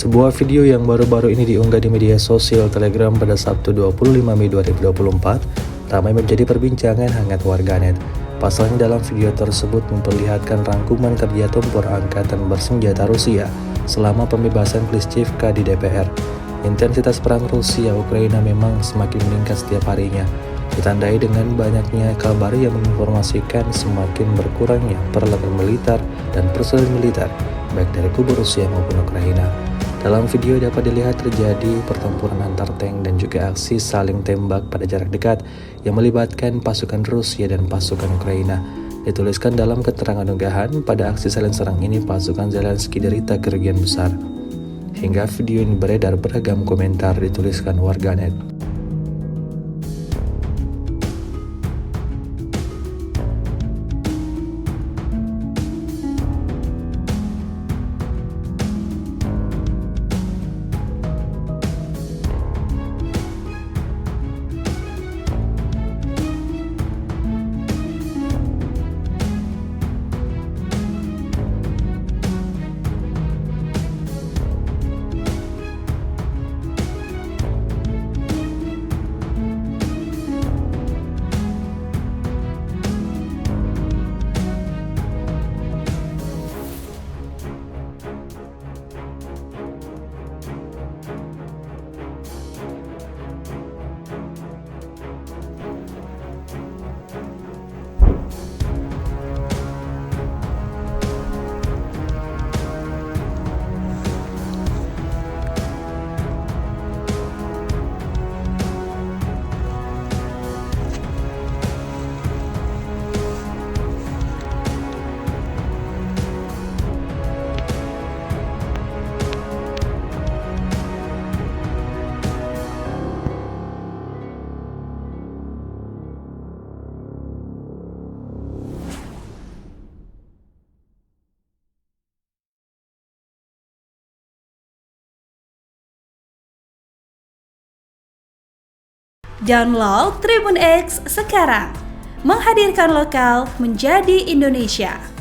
Sebuah video yang baru-baru ini diunggah di media sosial Telegram pada Sabtu 25 Mei 2024 ramai menjadi perbincangan hangat warganet. Pasalnya dalam video tersebut memperlihatkan rangkuman kerja tempur angkatan bersenjata Rusia selama pembebasan Klishchiivka di DPR. Intensitas perang Rusia-Ukraina memang semakin meningkat setiap harinya, ditandai dengan banyaknya kabar yang menginformasikan semakin berkurangnya peralatan militer dan personel militer, baik dari kubu Rusia maupun Ukraina. Dalam video dapat dilihat terjadi pertempuran antar tank dan juga aksi saling tembak pada jarak dekat yang melibatkan pasukan Rusia dan pasukan Ukraina. Dituliskan dalam keterangan unggahan, pada aksi saling serang ini pasukan Zelensky derita kerugian besar. Hingga video ini beredar beragam komentar dituliskan warganet. Download Tribun X sekarang, menghadirkan lokal menjadi Indonesia.